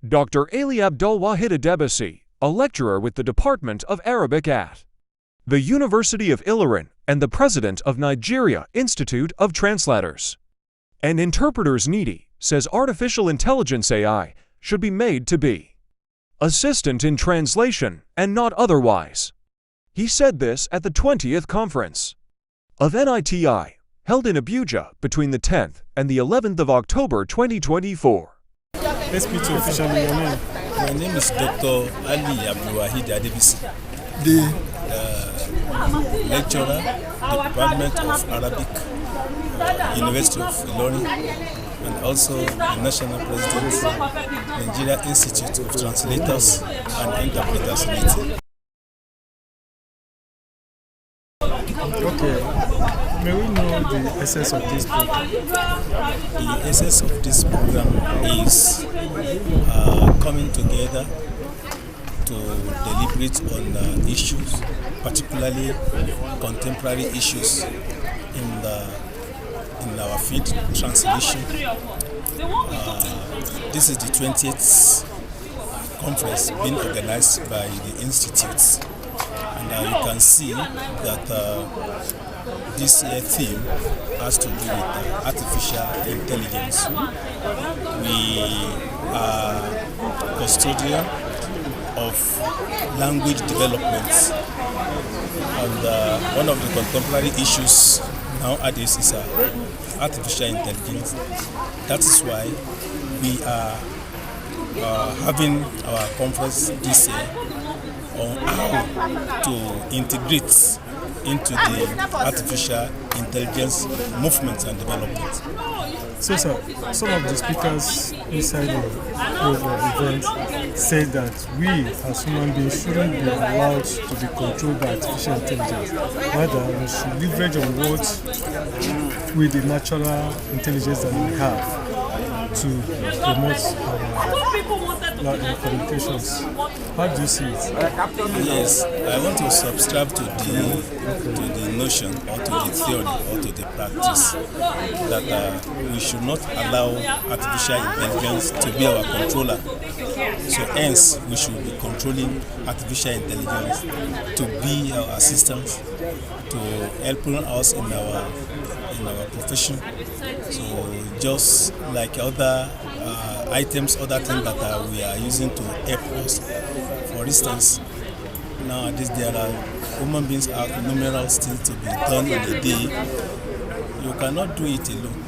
Dr. Ali Abdul Wahid Adebisi, a lecturer with the Department of Arabic at the University of Ilorin and the president of Nigeria Institute of Translators and Interpreters NITI, says artificial intelligence AI should be made to be assistant in translation and not otherwise. He said this at the 20th conference of NITI, held in Abuja between the 10th and the 11th of October 2024. Let's meet you officially. Your name? My name is Dr. Ali Abdul Wahid Adebisi, The lecturer, Department of Arabic, University of Ilorin, and also the National President, Nigeria Institute of Translators and Interpreters, NITI. Okay. May we know the essence of this program? The essence of this program is coming together to deliberate on issues, particularly contemporary issues in our field, translation. This is the 20th conference being organized by the institutes, and you can see that this year theme has to do with artificial intelligence. We are custodian of language development, and one of the contemporary issues nowadays is artificial intelligence. That is why we are having our conference this year on how to integrate into the artificial intelligence movement and development. So, sir, some of the speakers inside the event said that we as human beings shouldn't be allowed to be controlled by artificial intelligence. Rather, we should leverage on what with the natural intelligence that we have to promote our communications. How do you see it? Yes, I want to subscribe to the notion or to the theory or to the practice that we should not allow artificial intelligence to be our controller. So hence, we should be controlling artificial intelligence to be our assistants, to helping us in our profession. So just like other items, other things that we are using to help us. For instance, nowadays there are human beings have numerous things to be done in a day. You cannot do it alone.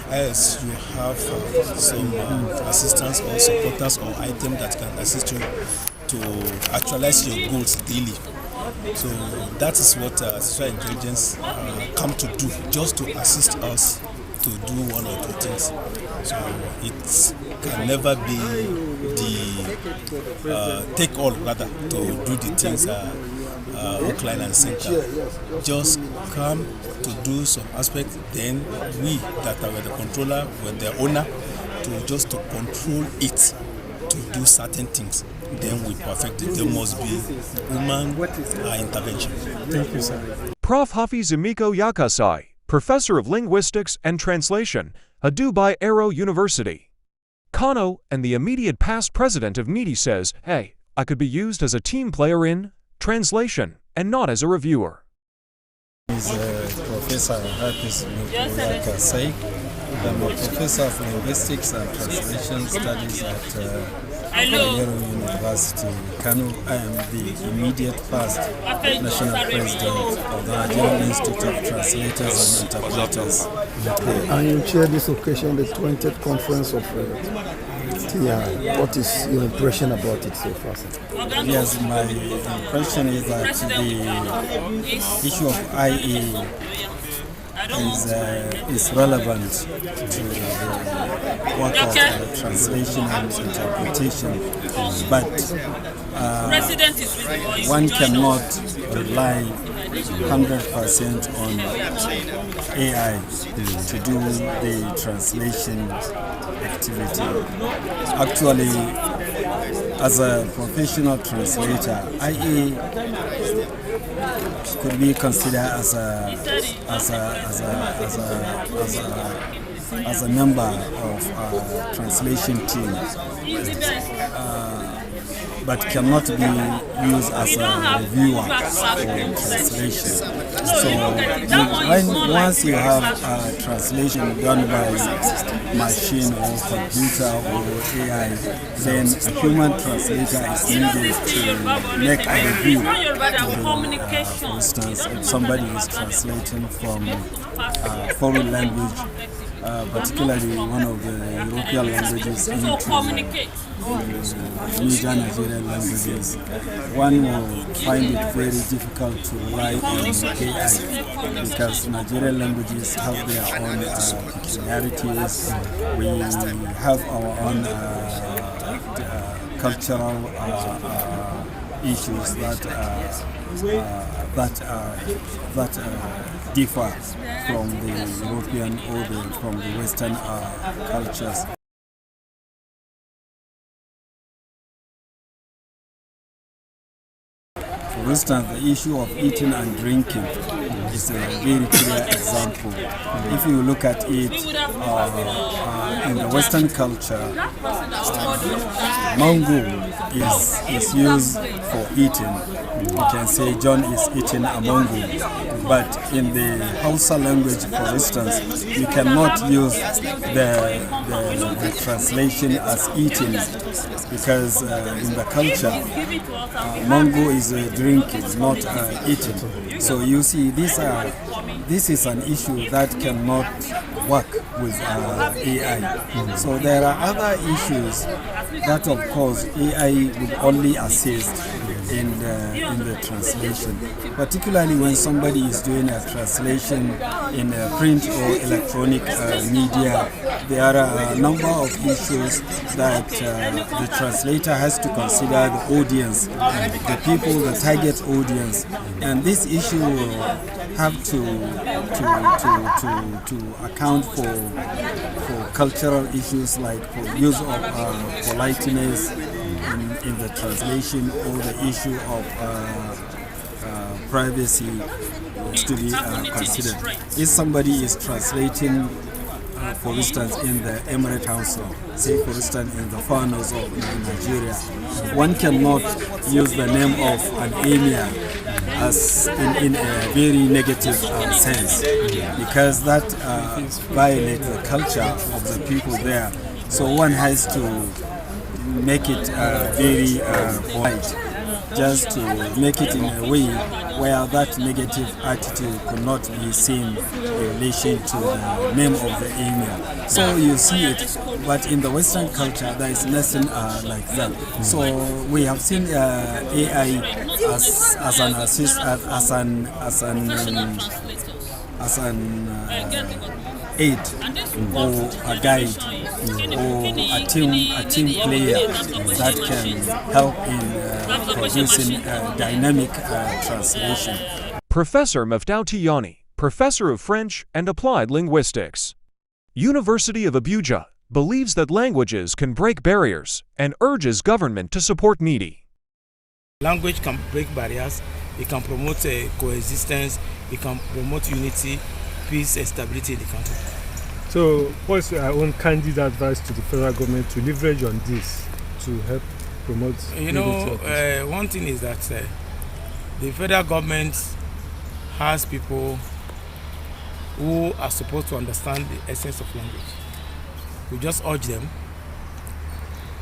Else you have some assistants or supporters or items that can assist you to actualize your goals daily. So that is what artificial intelligence come to do, just to assist us to do one or two things. So it can never be the take all, rather, to do the things hook, line and center. Just come to do some aspect, then we that are the controller, with the owner, to control it to do certain things. Then we perfect it. There must be human intervention. Thank you, sir. Prof. Hafiz Emiko Yakasai, Professor of Linguistics and Translation at Dubai Aero University, Kano, and the immediate past president of NITI says, hey, I could be used as a team player in translation and not as a reviewer. He's Professor Hafiz Emiko Yakasai. I'm a professor of linguistics and translation studies at Aero University, Kano. I am the immediate past national president of the Nigerian Institute of Translators and Interpreters. And you chair this occasion, the 20th conference of TI. What is your impression about it so far? Yes, my impression is that the issue of IA is relevant to the work of translation and interpretation, but one cannot rely 100% on AI to do the translation activity. Actually, as a professional translator, IA could be considered as a as a member of translation team, but cannot be used as a reviewer for translation. So once you have a translation done by machine or computer or AI, then a human translator is needed to make a review. For instance, if somebody is translating from a foreign language, particularly one of the European languages into major Nigerian languages, one will find it very difficult to rely on AI because Nigerian languages have their own peculiarities. We have our own cultural issues that differ from the European or from the Western cultures. For instance, the issue of eating and drinking is a very clear example. If you look at it in the Western culture, mango is used for eating. You can say John is eating a mango. But in the Hausa language, for instance, you cannot use the translation as eating because in the culture, mango is drinking, not eating. So you see, this is an issue that cannot work with AI. So there are other issues that, of course, AI would only assist in the translation, particularly when somebody is doing a translation in print or electronic media. There are a number of issues that the translator has to consider: the audience, the people, the target audience, and this issue will have to account for cultural issues like for use of politeness in the translation, or the issue of privacy is to be considered. If somebody is translating, for instance, in the Emirate Council, say for instance in the farmers of Nigeria, one cannot use the name of an emir as in a very negative sense, because that violates the culture of the people there. So one has to make it very polite, just to make it in a way where that negative attitude could not be seen in relation to the name of the emir. So you see it, but in the Western culture there is nothing like that. So we have seen AI as an assist, as an aid or a guide or a team player that can help in producing dynamic translation. Professor Meftautiyani, Professor of French and Applied Linguistics, University of Abuja, believes that languages can break barriers and urges government to support NITI. Language can break barriers, it can promote coexistence, it can promote unity, peace and stability in the country. So what's your own candid advice to the federal government to leverage on this to help promote unity? One thing is that the federal government has people who are supposed to understand the essence of language. We just urge them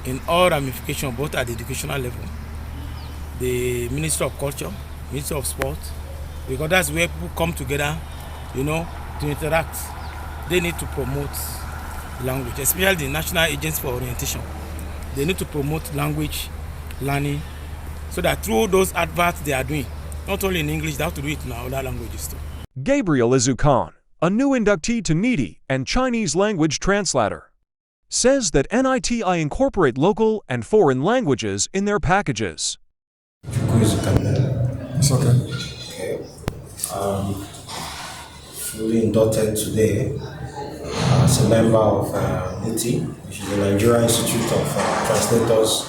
in all ramifications, both at the educational level, the Ministry of Culture, Ministry of Sport, because that's where people come together, to interact. They need to promote language, especially the National Agency for Orientation. They need to promote language learning so that through those adverts they are doing, not only in English, they have to do it in other languages too. Gabriel Izukan, a new inductee to NITI and Chinese language translator, says that NITI incorporate local and foreign languages in their packages. It's okay. Fully inducted today as a member of NITI, which is the Nigerian Institute of Translators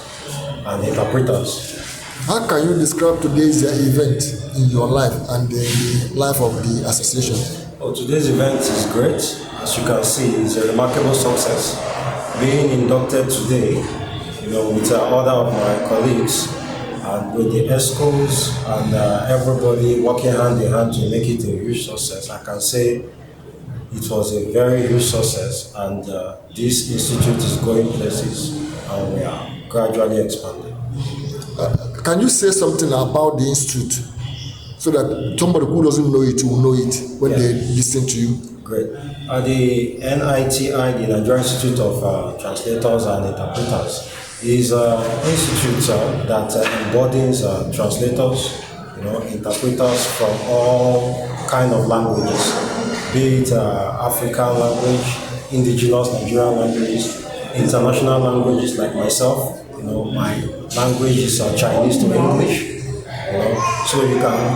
and Interpreters. How can you describe today's event in your life and the life of the association? Oh, today's event is great. As you can see, it's a remarkable success. Being inducted today, with other of my colleagues and with the ESCOs and everybody working hand in hand to make it a huge success, I can say it was a very huge success, and this institute is going places and we are gradually expanding. Can you say something about the institute so that somebody who doesn't know it will know it when they listen to you? Great. The NITI, the Nigerian Institute of Translators and Interpreters, is an institute that embodies translators, interpreters from all kind of languages, be it African language, indigenous Nigerian languages, international languages like myself. My language is Chinese to English. So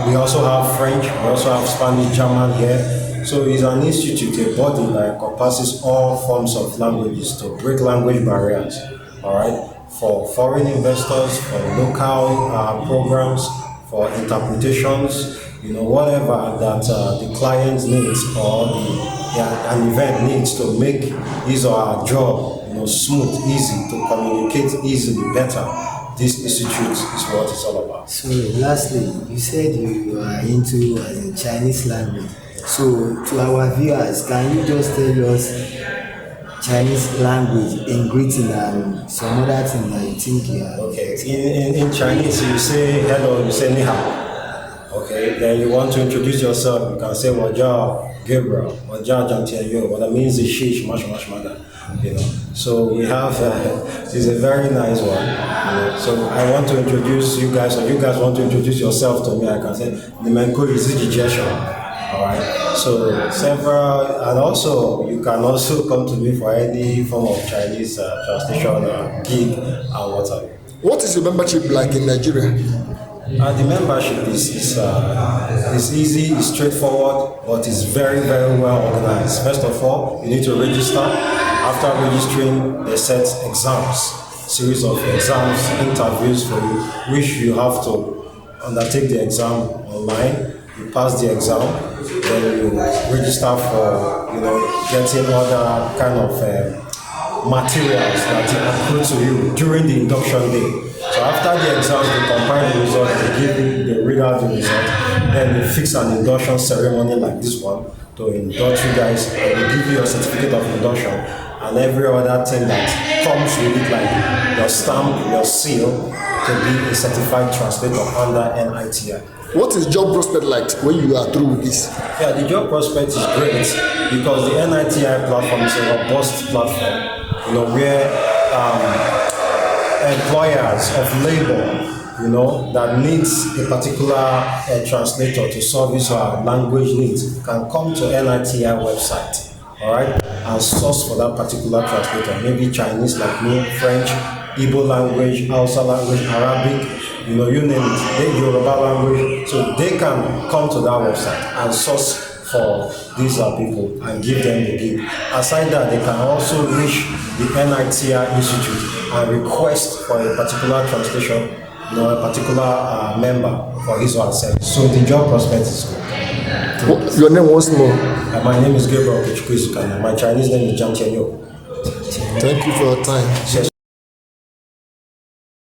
we also have French, we also have Spanish, German here. So it's an institute, a body that encompasses all forms of languages to break language barriers. All right, for foreign investors, for local programs, for interpretations, whatever that the client needs or an event needs to make his or her job smooth, easy, to communicate easily, better. This institute is what it's all about. So lastly, you said you are into the Chinese language. So to our viewers, can you just tell us Chinese language in greeting and some other thing that you think you are? Okay, in Chinese you say hello, you say ni hao. Okay, then you want to introduce yourself, you can say Wajia Gabriel, Wajia Jantiayo. What that means is Shish Mashmada. So we have it's a very nice one. So I want to introduce you guys, or you guys want to introduce yourself to me. I can say Nimenko Izijijesho. All right. So several, and also you can also come to me for any form of Chinese translation gig and whatever. What is your membership like in Nigeria? The membership is easy, it's straightforward, but it's very, very well organized. First of all, you need to register. After registering, they set exams, series of exams, interviews for you, which you have to undertake the exam online. You pass the exam, then you register for getting other kind of materials that accrue to you during the induction day. So after the exams, they compile the results, they give you, they read out the result, then they fix an induction ceremony like this one to induct you guys, and they give you a certificate of induction and every other thing that comes with it, like your stamp, your seal, to be a certified translator under NITI. What is job prospect like when you are through with this? Yeah, the job prospect is great because the NITI platform is a robust platform, where employers of labor, that needs a particular translator to solve his language needs can come to NITI website, all right, and source for that particular translator, maybe Chinese like me, French, Igbo language, Hausa language, Arabic, you name it, the Yoruba language, so they can come to that website and source for these people and give them the gig. Aside that, they can also reach the NITI Institute and request for a particular translation, a particular member for his or her service. So the job prospect is good. Your name once more? My name is Gabriel Kichukizukana. My Chinese name is Jiang Tianyo. Thank you for your time. Yes.